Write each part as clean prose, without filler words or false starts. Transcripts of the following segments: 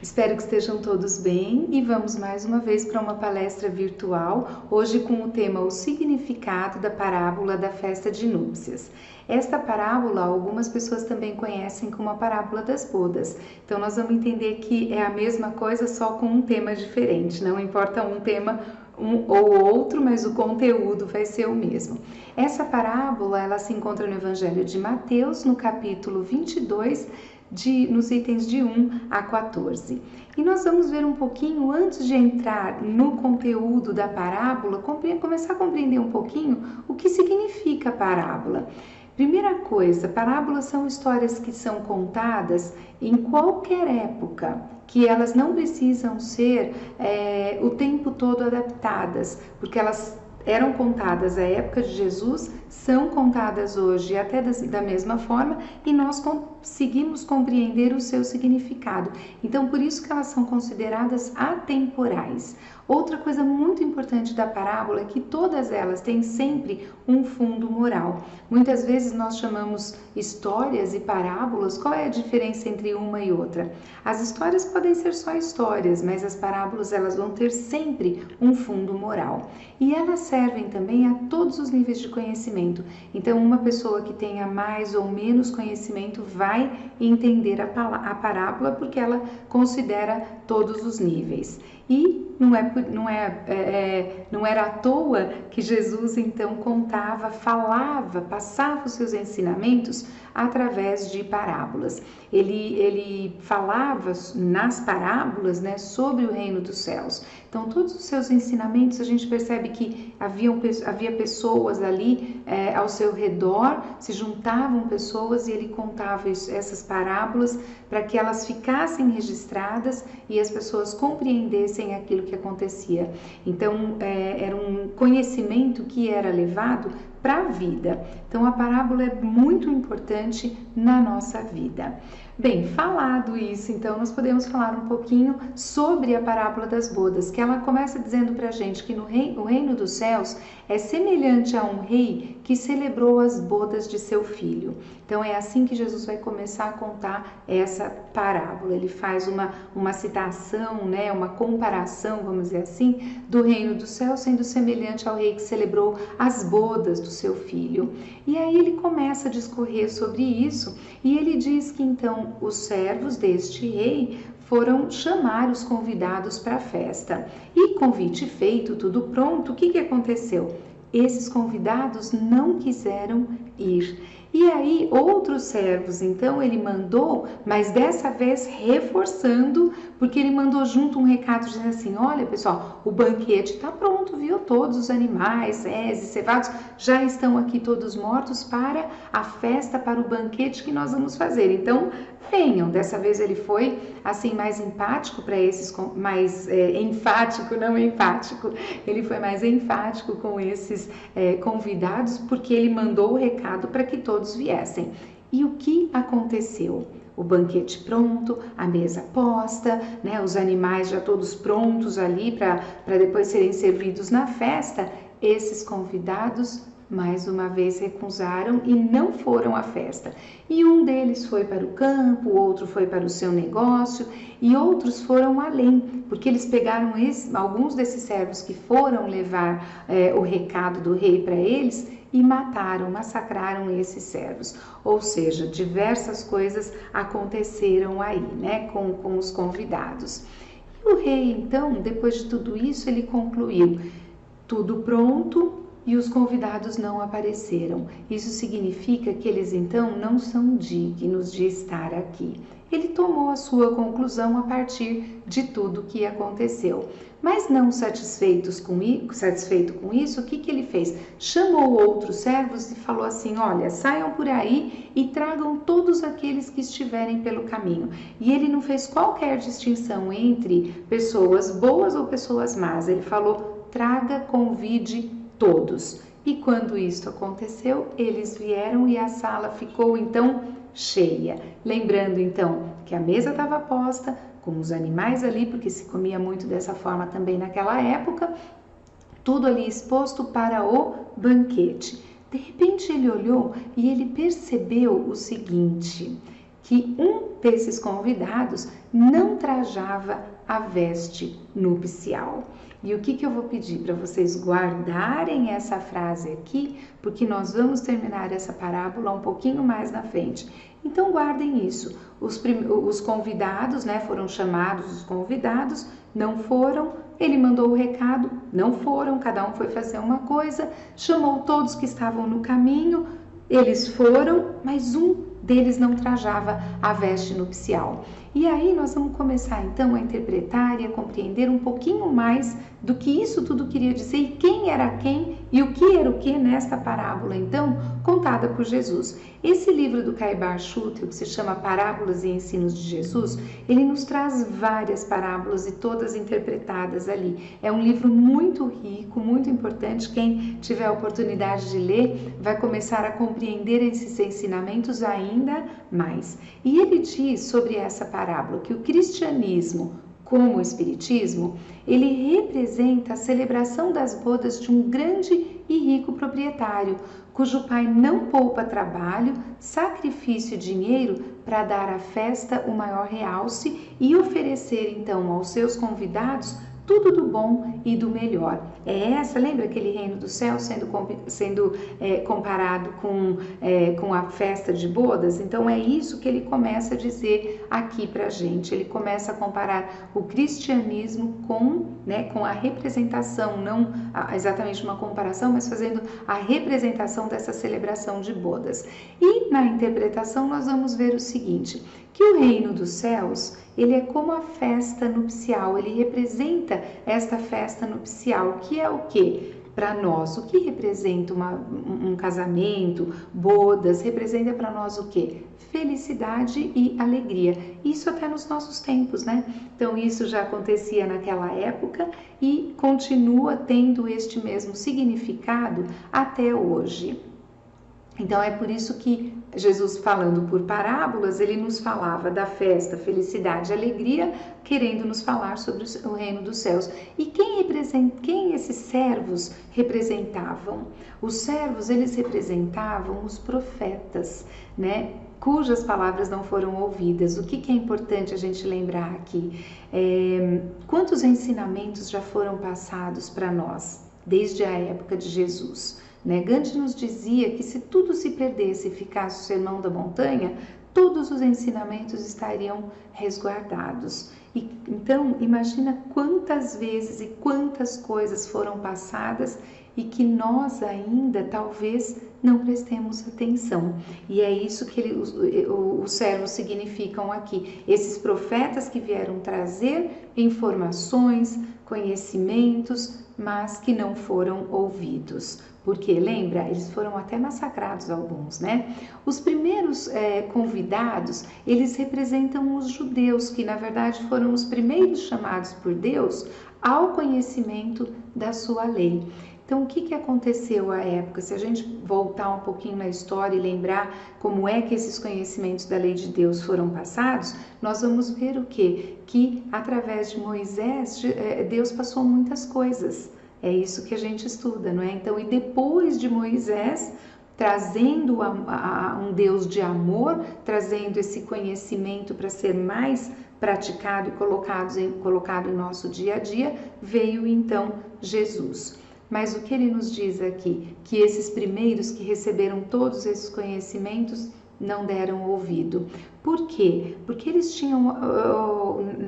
Espero que estejam todos bem e vamos mais uma vez para uma palestra virtual, hoje com o tema O Significado da Parábola da Festa de Núpcias. Esta parábola, algumas pessoas também conhecem como a Parábola das Bodas. Então nós vamos entender que é a mesma coisa, só com um tema diferente, não importa um tema ou outro, mas o conteúdo vai ser o mesmo. Essa parábola, ela se encontra no Evangelho de Mateus, no capítulo 22, nos itens de 1 a 14. E nós vamos ver um pouquinho, antes de entrar no conteúdo da parábola, começar a compreender um pouquinho o que significa a parábola. Primeira coisa, parábolas são histórias que são contadas em qualquer época, que elas não precisam ser o tempo todo adaptadas, porque elas eram contadas à época de Jesus, são contadas hoje até da mesma forma e nós conseguimos compreender o seu significado. Então, por isso que elas são consideradas atemporais. Outra coisa muito importante da parábola é que todas elas têm sempre um fundo moral. Muitas vezes nós chamamos histórias e parábolas. Qual é a diferença entre uma e outra? As histórias podem ser só histórias, mas as parábolas elas vão ter sempre um fundo moral. E elas servem também a todos os níveis de conhecimento. Então, uma pessoa que tenha mais ou menos conhecimento vai entender a parábola porque ela considera todos os níveis. E não era à toa que Jesus então contava, falava, passava os seus ensinamentos através de parábolas. Ele falava nas parábolas, né, sobre o reino dos céus. Então, todos os seus ensinamentos, a gente percebe que havia pessoas ali ao seu redor, se juntavam pessoas e ele contava essas parábolas para que elas ficassem registradas e as pessoas compreendessem aquilo que acontecia. Então, era um conhecimento que era levado para a vida. Então, a parábola é muito importante na nossa vida. Bem, falado isso, então, nós podemos falar um pouquinho sobre a parábola das bodas, que ela começa dizendo para a gente que o reino dos céus é semelhante a um rei que celebrou as bodas de seu filho. Então, é assim que Jesus vai começar a contar essa parábola. Ele faz uma citação, né, uma comparação, vamos dizer assim, do reino dos céus sendo semelhante ao rei que celebrou as bodas do seu filho. E aí ele começa a discorrer sobre isso e ele diz que então os servos deste rei foram chamar os convidados para a festa. E convite feito, tudo pronto, o que aconteceu? Esses convidados não quiseram ir. E aí outros servos, então ele mandou, mas dessa vez reforçando, porque ele mandou junto um recado dizendo assim: olha pessoal, o banquete está pronto, viu? Todos os animais, e cevados já estão aqui todos mortos para a festa, para o banquete que nós vamos fazer. Então venham. Dessa vez ele foi assim mais empático para esses, mais enfático, não empático. Ele foi mais enfático com esses convidados, porque ele mandou o recado para que todos viessem. E o que aconteceu? O banquete pronto, a mesa posta, né, os animais já todos prontos ali para depois serem servidos na festa. Esses convidados mais uma vez recusaram e não foram à festa. E um deles foi para o campo, o outro foi para o seu negócio e outros foram além, porque eles pegaram alguns desses servos que foram levar o recado do rei para eles e massacraram esses servos. Ou seja, diversas coisas aconteceram aí, né, com os convidados. E o rei, então, depois de tudo isso, ele concluiu: tudo pronto, e os convidados não apareceram. Isso significa que eles então não são dignos de estar aqui. Ele tomou a sua conclusão a partir de tudo que aconteceu. Mas não satisfeito com isso, o que ele fez? Chamou outros servos e falou assim: olha, saiam por aí e tragam todos aqueles que estiverem pelo caminho. E ele não fez qualquer distinção entre pessoas boas ou pessoas más. Ele falou: traga, convide todos. E quando isto aconteceu, eles vieram e a sala ficou então cheia. Lembrando então que a mesa estava posta, com os animais ali, porque se comia muito dessa forma também naquela época, tudo ali exposto para o banquete. De repente ele olhou e ele percebeu o seguinte: que um desses convidados não trajava a veste nupcial. E o que eu vou pedir para vocês guardarem essa frase aqui, porque nós vamos terminar essa parábola um pouquinho mais na frente. Então guardem isso. Os convidados, né, foram chamados os convidados, não foram. Ele mandou o recado, não foram. Cada um foi fazer uma coisa. Chamou todos que estavam no caminho. Eles foram, mas um deles não trajava a veste nupcial. E aí nós vamos começar então a interpretar e a compreender um pouquinho mais do que isso tudo queria dizer e quem era quem e o que era o que nesta parábola então contada por Jesus. Esse livro do Caibar Schutel, que se chama Parábolas e Ensinos de Jesus, ele nos traz várias parábolas e todas interpretadas ali. É um livro muito rico, muito importante. Quem tiver a oportunidade de ler vai começar a compreender esses ensinamentos ainda mais. E ele diz sobre essa parábola que o cristianismo, como o espiritismo, ele representa a celebração das bodas de um grande e rico proprietário, cujo pai não poupa trabalho, sacrifício e dinheiro para dar à festa o maior realce e oferecer então aos seus convidados tudo do bom e do melhor. Lembra aquele reino do céu sendo comparado com a festa de bodas? Então é isso que ele começa a dizer aqui pra gente. Ele começa a comparar o cristianismo com a representação, não exatamente uma comparação, mas fazendo a representação dessa celebração de bodas. E na interpretação nós vamos ver o seguinte, que o reino dos céus, ele é como a festa nupcial, ele representa esta festa nupcial, que é o quê? Para nós, o que representa um casamento, bodas, representa para nós o quê? Felicidade e alegria. Isso até nos nossos tempos, né? Então isso já acontecia naquela época e continua tendo este mesmo significado até hoje. Então é por isso que Jesus, falando por parábolas, ele nos falava da festa, felicidade, alegria, querendo nos falar sobre o reino dos céus. E quem esses servos representavam? Os servos, eles representavam os profetas, né? Cujas palavras não foram ouvidas. O que é importante a gente lembrar aqui? Quantos ensinamentos já foram passados para nós, desde a época de Jesus? Gandhi nos dizia que se tudo se perdesse e ficasse o sermão da montanha, todos os ensinamentos estariam resguardados. Então, imagina quantas vezes e quantas coisas foram passadas e que nós ainda talvez não prestemos atenção. E é isso que os servos significam aqui. Esses profetas que vieram trazer informações, conhecimentos, mas que não foram ouvidos. Porque, lembra, eles foram até massacrados alguns, né? Os primeiros convidados, eles representam os judeus, que na verdade foram os primeiros chamados por Deus ao conhecimento da sua lei. Então, o que aconteceu à época? Se a gente voltar um pouquinho na história e lembrar como é que esses conhecimentos da lei de Deus foram passados, nós vamos ver o quê? Que através de Moisés, Deus passou muitas coisas. É isso que a gente estuda, não é? Então, e depois de Moisés, trazendo um Deus de amor, trazendo esse conhecimento para ser mais praticado e colocado em nosso dia a dia, veio então Jesus. Mas o que ele nos diz aqui? Que esses primeiros que receberam todos esses conhecimentos não deram ouvido. Por quê? Porque eles tinham,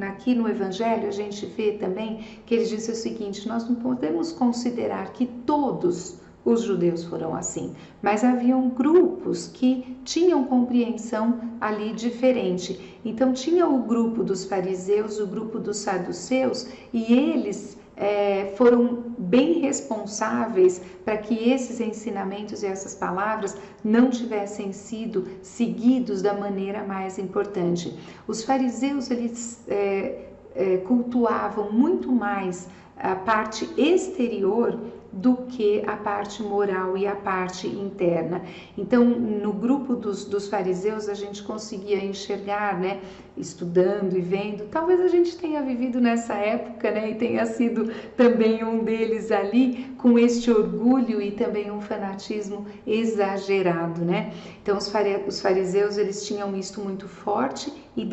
aqui no Evangelho a gente vê também que ele disse o seguinte, nós não podemos considerar que todos os judeus foram assim, mas haviam grupos que tinham compreensão ali diferente. Então tinha o grupo dos fariseus, o grupo dos saduceus, e eles foram bem responsáveis para que esses ensinamentos e essas palavras não tivessem sido seguidos da maneira mais importante. Os fariseus, eles cultuavam muito mais a parte exterior do que a parte moral e a parte interna. Então, no grupo dos fariseus, a gente conseguia enxergar, né, estudando e vendo, talvez a gente tenha vivido nessa época, né, e tenha sido também um deles ali, com este orgulho e também um fanatismo exagerado, né? Então, os fariseus, eles tinham isto muito forte e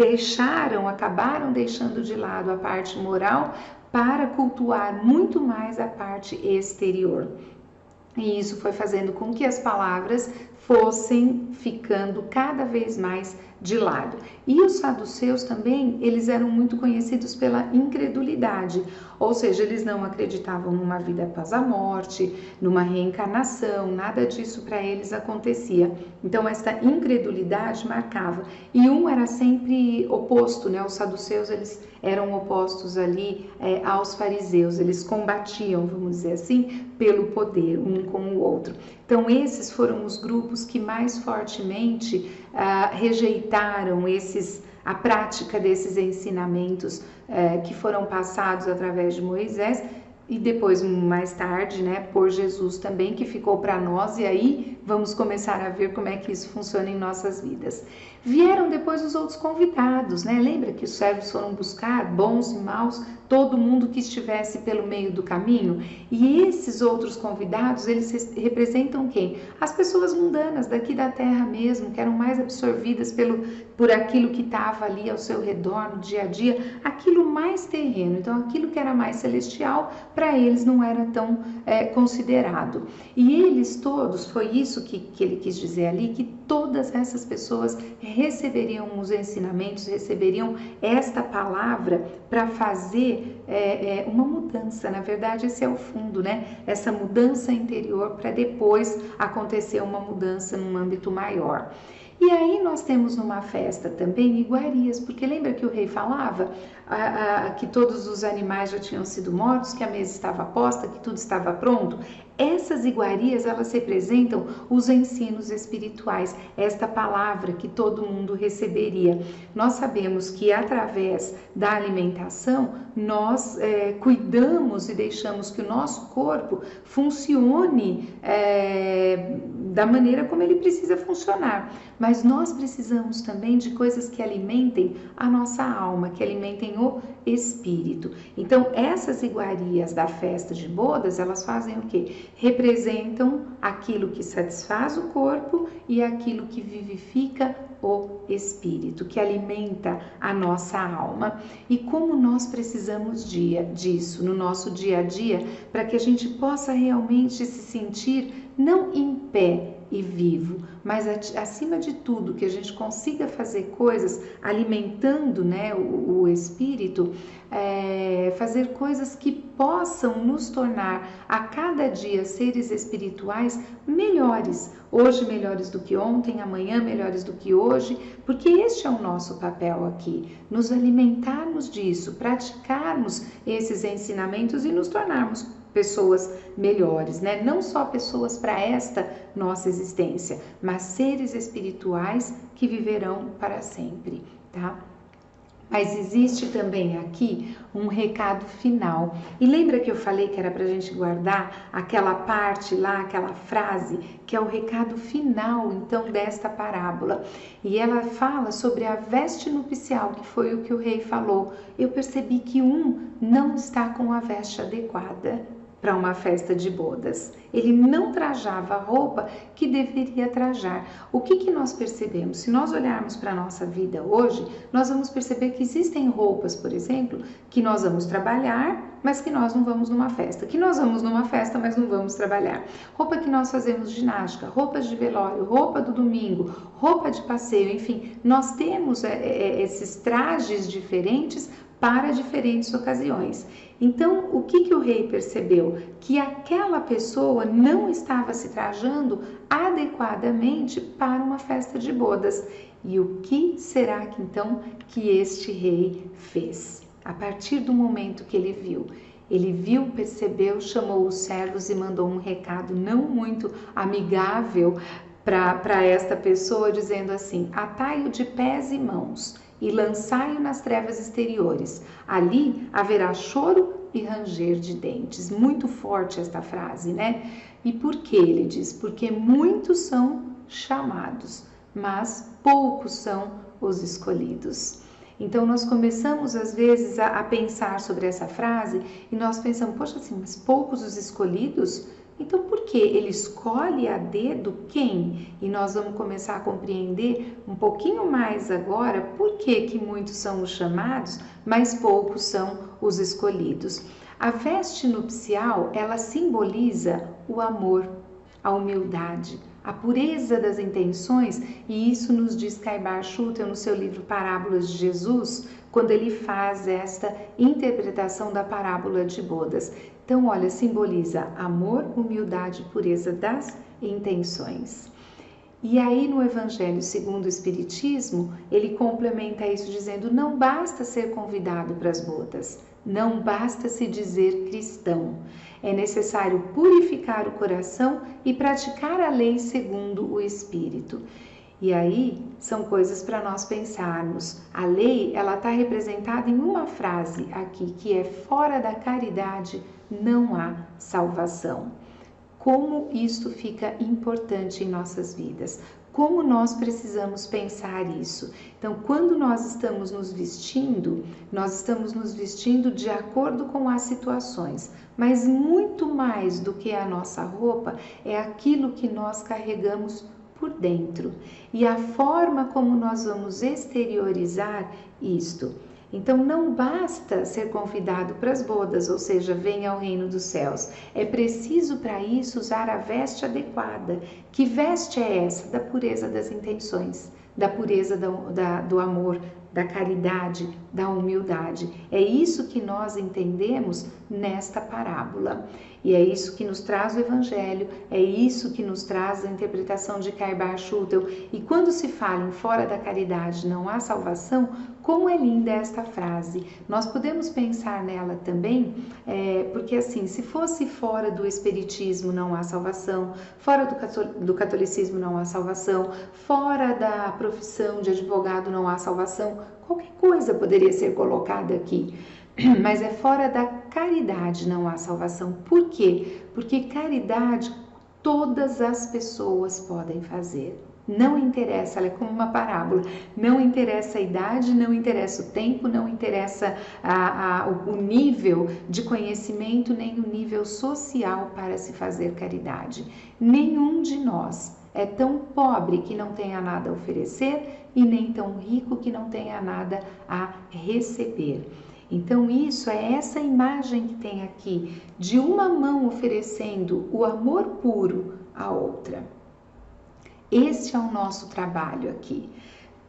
acabaram deixando de lado a parte moral para cultuar muito mais a parte exterior. E isso foi fazendo com que as palavras fossem ficando cada vez mais de lado. E os saduceus também, eles eram muito conhecidos pela incredulidade, ou seja, eles não acreditavam numa vida após a morte, numa reencarnação, nada disso para eles acontecia. Então essa incredulidade marcava. E um era sempre oposto, né? Os saduceus, eles eram opostos ali aos fariseus, eles combatiam, vamos dizer assim, pelo poder, um com o outro. Então esses foram os grupos que mais fortemente rejeitaram a prática desses ensinamentos que foram passados através de Moisés e depois, mais tarde, né, por Jesus também, que ficou para nós, e aí vamos começar a ver como é que isso funciona em nossas vidas. Vieram depois os outros convidados, né? Lembra que os servos foram buscar bons e maus, todo mundo que estivesse pelo meio do caminho? E esses outros convidados, eles representam quem? As pessoas mundanas daqui da terra mesmo, que eram mais absorvidas por aquilo que estava ali ao seu redor no dia a dia, aquilo mais terreno. Então, aquilo que era mais celestial, para eles não era tão considerado. E eles todos, foi isso que ele quis dizer ali, que todas essas pessoas receberiam os ensinamentos, receberiam esta palavra para fazer uma mudança. Na verdade, esse é o fundo, né? Essa mudança interior para depois acontecer uma mudança num âmbito maior. E aí nós temos numa festa também iguarias, porque lembra que o rei falava que todos os animais já tinham sido mortos, que a mesa estava posta, que tudo estava pronto? Essas iguarias, elas representam os ensinos espirituais, esta palavra que todo mundo receberia. Nós sabemos que através da alimentação, nós cuidamos e deixamos que o nosso corpo funcione da maneira como ele precisa funcionar. Mas nós precisamos também de coisas que alimentem a nossa alma, que alimentem o espírito. Então, essas iguarias da festa de bodas, elas fazem o quê? Representam aquilo que satisfaz o corpo e aquilo que vivifica o espírito, que alimenta a nossa alma. E como nós precisamos disso no nosso dia a dia, para que a gente possa realmente se sentir não em pé e vivo, mas acima de tudo que a gente consiga fazer coisas alimentando, né, o espírito, fazer coisas que possam nos tornar a cada dia seres espirituais melhores, hoje melhores do que ontem, amanhã melhores do que hoje, porque este é o nosso papel aqui, nos alimentarmos disso, praticarmos esses ensinamentos e nos tornarmos pessoas melhores, né? Não só pessoas para esta nossa existência, mas seres espirituais que viverão para sempre, tá? Mas existe também aqui um recado final. E lembra que eu falei que era para a gente guardar aquela parte lá, aquela frase, que é o recado final, então, desta parábola. E ela fala sobre a veste nupcial, que foi o que o rei falou. Eu percebi que um não está com a veste adequada para uma festa de bodas. Ele não trajava a roupa que deveria trajar. O que nós percebemos? Se nós olharmos para a nossa vida hoje, nós vamos perceber que existem roupas, por exemplo, que nós vamos trabalhar, mas que nós não vamos numa festa. Que nós vamos numa festa, mas não vamos trabalhar. Roupa que nós fazemos ginástica, roupas de velório, roupa do domingo, roupa de passeio, enfim. Nós temos esses trajes diferentes para diferentes ocasiões. Então, o que o rei percebeu? Que aquela pessoa não estava se trajando adequadamente para uma festa de bodas. E o que será que então que este rei fez? A partir do momento que ele viu, percebeu, chamou os servos e mandou um recado não muito amigável para esta pessoa, dizendo assim: atai-o de pés e mãos e lançai-o nas trevas exteriores. Ali haverá choro e ranger de dentes. Muito forte esta frase, né? E por que ele diz? Porque muitos são chamados, mas poucos são os escolhidos. Então nós começamos às vezes a pensar sobre essa frase e nós pensamos, poxa, assim, mas poucos os escolhidos? Então por que ele escolhe a dedo quem? E nós vamos começar a compreender um pouquinho mais agora por que muitos são os chamados, mas poucos são os escolhidos. A veste nupcial, ela simboliza o amor, a humildade, a pureza das intenções, e isso nos diz Caibar Schutel no seu livro Parábolas de Jesus, quando ele faz esta interpretação da parábola de bodas. Então, olha, simboliza amor, humildade, pureza das intenções. E aí no Evangelho segundo o Espiritismo, ele complementa isso dizendo, não basta ser convidado para as bodas, não basta se dizer cristão. É necessário purificar o coração e praticar a lei segundo o Espírito. E aí são coisas para nós pensarmos. A lei, ela está representada em uma frase aqui, que é fora da caridade não há salvação. Como isto fica importante em nossas vidas, como nós precisamos pensar isso. Então, quando nós estamos nos vestindo de acordo com as situações, mas muito mais do que a nossa roupa, é aquilo que nós carregamos por dentro e a forma como nós vamos exteriorizar isto. Então não basta ser convidado para as bodas, ou seja, venha ao reino dos céus. É preciso para isso usar a veste adequada. Que veste é essa? Da pureza das intenções, da pureza do amor, da caridade, da humildade. É isso que nós entendemos nesta parábola. E é isso que nos traz o Evangelho, é isso que nos traz a interpretação de Caibar Schutel. E quando se fala em fora da caridade não há salvação, como é linda esta frase. Nós podemos pensar nela também, porque assim, se fosse fora do espiritismo não há salvação, fora do catolicismo não há salvação, fora da profissão de advogado não há salvação, qualquer coisa poderia ser colocada aqui. Mas é fora da caridade não há salvação. Por quê? Porque caridade todas as pessoas podem fazer. Não interessa, ela é como uma parábola, não interessa a idade, não interessa o tempo, não interessa o nível de conhecimento, nem o nível social para se fazer caridade. Nenhum de nós é tão pobre que não tenha nada a oferecer e nem tão rico que não tenha nada a receber. Então isso é essa imagem que tem aqui, de uma mão oferecendo o amor puro à outra. Este é o nosso trabalho aqui.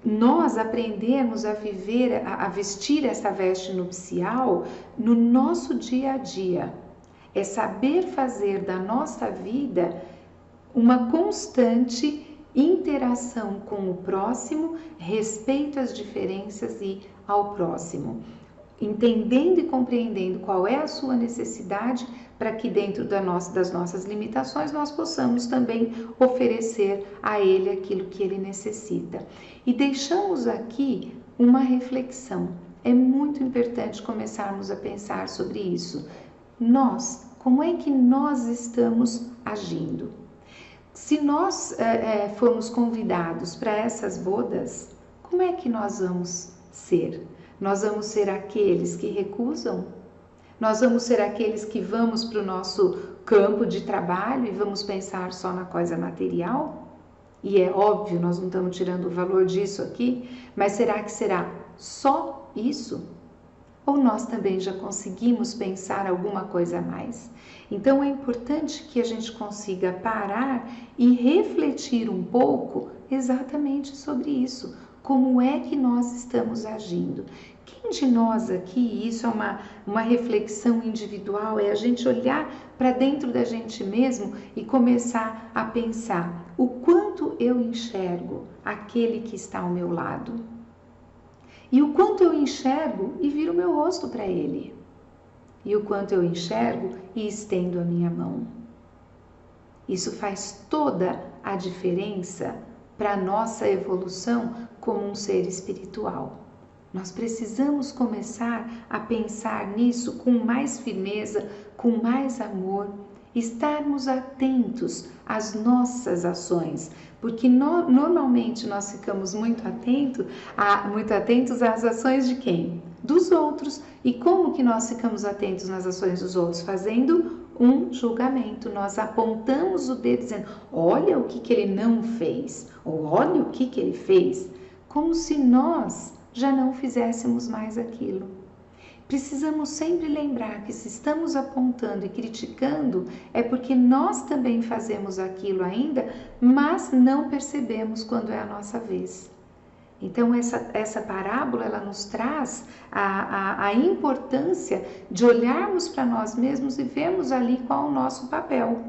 Nós aprendemos a viver, a vestir essa veste nupcial no nosso dia a dia. É saber fazer da nossa vida uma constante interação com o próximo, respeito às diferenças e ao próximo. Entendendo e compreendendo qual é a sua necessidade para que dentro das nossas limitações nós possamos também oferecer a ele aquilo que ele necessita. E deixamos aqui uma reflexão. É muito importante começarmos a pensar sobre isso. Nós, como é que nós estamos agindo? Se nós formos convidados para essas bodas, como é que nós vamos ser? Nós vamos ser aqueles que recusam? Nós vamos ser aqueles que vamos para o nosso campo de trabalho e vamos pensar só na coisa material? E é óbvio, nós não estamos tirando o valor disso aqui, mas será que será só isso? Ou nós também já conseguimos pensar alguma coisa a mais? Então é importante que a gente consiga parar e refletir um pouco exatamente sobre isso. Como é que nós estamos agindo? Quem de nós aqui, isso é uma reflexão individual, é a gente olhar para dentro da gente mesmo e começar a pensar o quanto eu enxergo aquele que está ao meu lado e o quanto eu enxergo e viro meu rosto para ele e o quanto eu enxergo e estendo a minha mão. Isso faz toda a diferença para a nossa evolução como um ser espiritual. Nós precisamos começar a pensar nisso com mais firmeza, com mais amor, estarmos atentos às nossas ações, porque normalmente nós ficamos muito atentos às ações de quem? Dos outros. E como que nós ficamos atentos nas ações dos outros? Fazendo um julgamento. Nós apontamos o dedo dizendo, olha o que ele não fez, ou olha o que ele fez, como se nós já não fizéssemos mais aquilo. Precisamos sempre lembrar que se estamos apontando e criticando é porque nós também fazemos aquilo ainda, mas não percebemos quando é a nossa vez. Então essa parábola ela nos traz a importância de olharmos para nós mesmos e vermos ali qual é o nosso papel.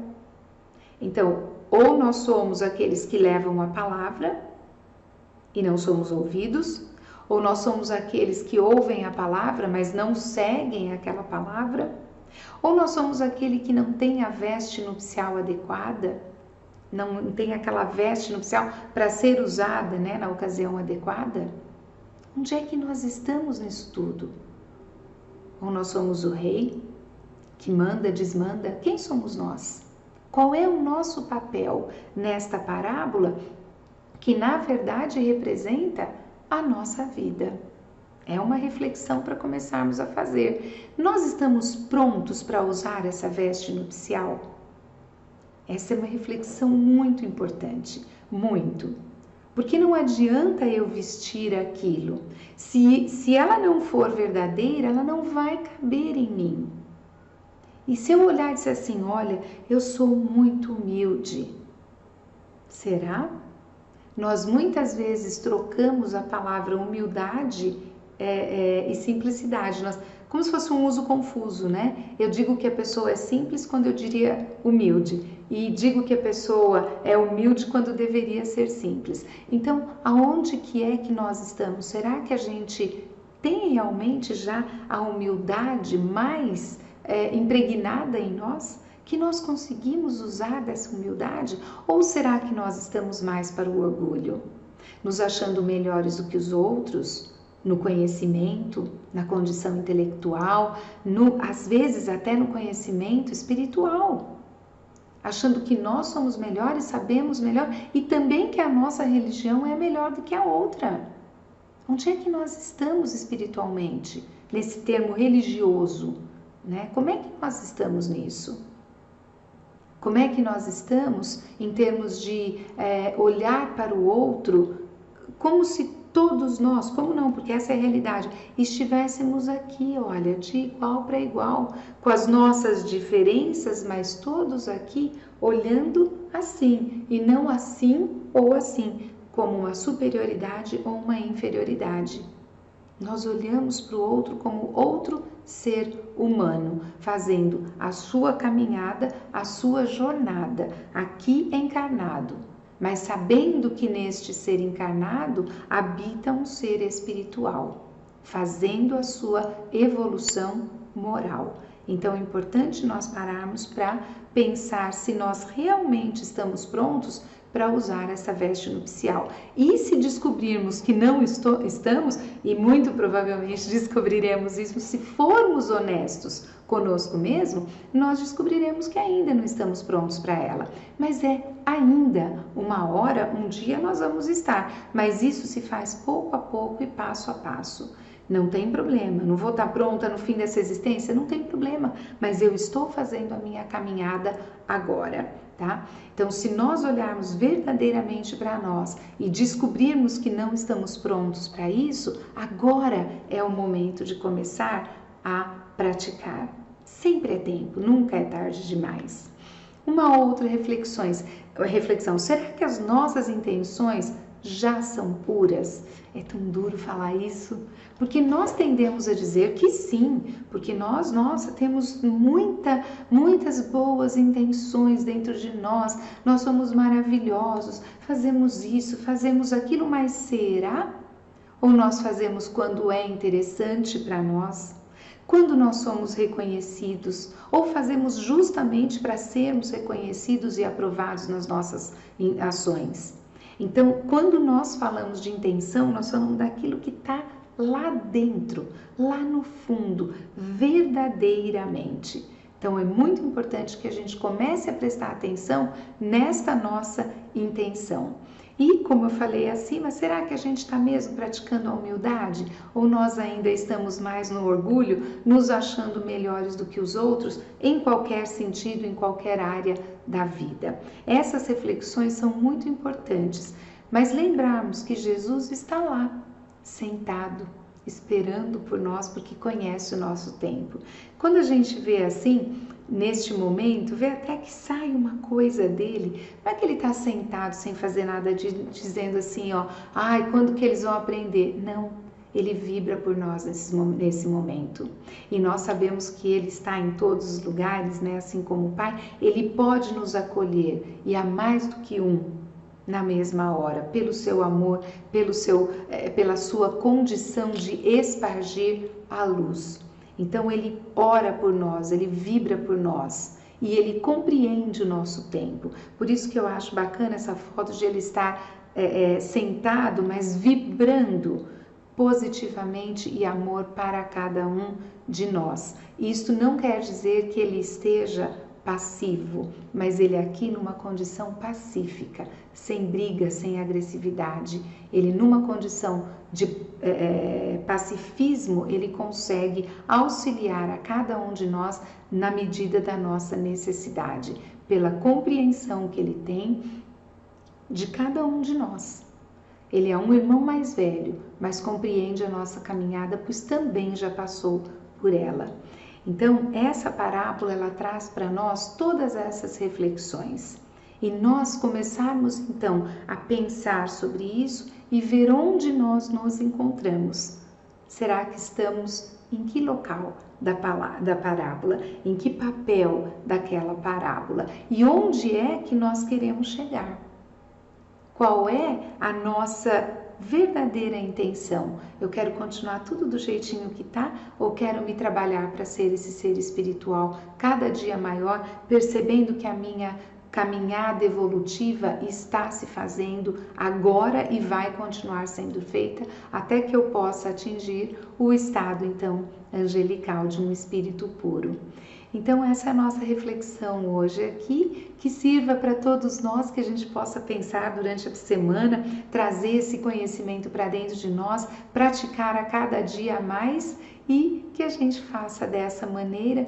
Então, ou nós somos aqueles que levam a palavra e não somos ouvidos, ou nós somos aqueles que ouvem a palavra, mas não seguem aquela palavra, ou nós somos aquele que não tem a veste nupcial adequada, não tem aquela veste nupcial para ser usada, né, na ocasião adequada. Onde é que nós estamos nisso tudo? Ou nós somos o rei que manda, desmanda? Quem somos nós? Qual é o nosso papel nesta parábola que na verdade representa a nossa vida? É uma reflexão para começarmos a fazer. Nós estamos prontos para usar essa veste nupcial? Essa é uma reflexão muito importante, muito. Porque não adianta eu vestir aquilo. Se ela não for verdadeira, ela não vai caber em mim. E se eu olhar e disser assim, olha, eu sou muito humilde, será? Nós muitas vezes trocamos a palavra humildade e simplicidade, como se fosse um uso confuso, né? Eu digo que a pessoa é simples quando eu diria humilde, e digo que a pessoa é humilde quando deveria ser simples. Então, aonde que é que nós estamos? Será que a gente tem realmente já a humildade mais impregnada em nós? Que nós conseguimos usar dessa humildade? Ou será que nós estamos mais para o orgulho? Nos achando melhores do que os outros? No conhecimento, na condição intelectual, às vezes até no conhecimento espiritual. Achando que nós somos melhores, sabemos melhor e também que a nossa religião é melhor do que a outra. Onde é que nós estamos espiritualmente? Nesse termo religioso, né? Como é que nós estamos nisso? Como é que nós estamos em termos de olhar para o outro como se todos nós, como não, porque essa é a realidade, estivéssemos aqui, olha, de igual para igual, com as nossas diferenças, mas todos aqui olhando assim, e não assim ou assim, como uma superioridade ou uma inferioridade. Nós olhamos para o outro como outro ser humano, fazendo a sua caminhada, a sua jornada, aqui encarnado, mas sabendo que neste ser encarnado habita um ser espiritual, fazendo a sua evolução moral. Então é importante nós pararmos para pensar se nós realmente estamos prontos para usar essa veste nupcial. E se descobrirmos que não estamos, e muito provavelmente descobriremos isso se formos honestos conosco mesmo, nós descobriremos que ainda não estamos prontos para ela. Mas ainda uma hora, um dia nós vamos estar. Mas isso se faz pouco a pouco e passo a passo. Não tem problema, não vou estar pronta no fim dessa existência, não tem problema, mas eu estou fazendo a minha caminhada agora, tá? Então, se nós olharmos verdadeiramente para nós e descobrirmos que não estamos prontos para isso, agora é o momento de começar a praticar. Sempre é tempo, nunca é tarde demais. Uma outra reflexão, será que as nossas intenções já são puras? É tão duro falar isso, porque nós tendemos a dizer que sim, porque nós, temos muitas boas intenções dentro de nós, nós somos maravilhosos, fazemos isso, fazemos aquilo, mas será? Ou nós fazemos quando é interessante para nós? Quando nós somos reconhecidos, ou fazemos justamente para sermos reconhecidos e aprovados nas nossas ações? Então, quando nós falamos de intenção, nós falamos daquilo que está lá dentro, lá no fundo, verdadeiramente. Então é muito importante que a gente comece a prestar atenção nesta nossa intenção. E como eu falei acima, será que a gente está mesmo praticando a humildade? Ou nós ainda estamos mais no orgulho, nos achando melhores do que os outros, em qualquer sentido, em qualquer área da vida? Essas reflexões são muito importantes, mas lembrarmos que Jesus está lá, sentado, esperando por nós, porque conhece o nosso tempo. Quando a gente vê assim, neste momento, vê até que sai uma coisa dele, não é que ele está sentado sem fazer nada, dizendo assim, ó, ai, quando que eles vão aprender? Não, ele vibra por nós nesse momento. E nós sabemos que ele está em todos os lugares, né? Assim como o Pai, ele pode nos acolher, e há mais do que um na mesma hora, pelo seu amor, pela sua condição de espargir a luz. Então ele ora por nós, ele vibra por nós e ele compreende o nosso tempo. Por isso que eu acho bacana essa foto de ele estar sentado, mas vibrando positivamente e amor para cada um de nós. Isto não quer dizer que ele esteja passivo, mas ele aqui numa condição pacífica, sem briga, sem agressividade. Ele numa condição de pacifismo, ele consegue auxiliar a cada um de nós na medida da nossa necessidade, pela compreensão que ele tem de cada um de nós. Ele é um irmão mais velho, mas compreende a nossa caminhada, pois também já passou por ela. Então, essa parábola, ela traz para nós todas essas reflexões. E nós começarmos, então, a pensar sobre isso e ver onde nós nos encontramos. Será que estamos em que local da parábola? Em que papel daquela parábola? E onde é que nós queremos chegar? Qual é a nossa verdadeira intenção? Eu quero continuar tudo do jeitinho que tá, ou quero me trabalhar para ser esse ser espiritual cada dia maior, percebendo que a minha caminhada evolutiva está se fazendo agora e vai continuar sendo feita até que eu possa atingir o estado então angelical de um espírito puro. Então essa é a nossa reflexão hoje aqui, que sirva para todos nós, que a gente possa pensar durante a semana, trazer esse conhecimento para dentro de nós, praticar a cada dia mais e que a gente faça dessa maneira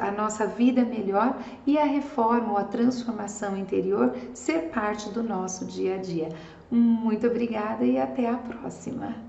a nossa vida melhor e a reforma ou a transformação interior ser parte do nosso dia a dia. Muito obrigada e até a próxima!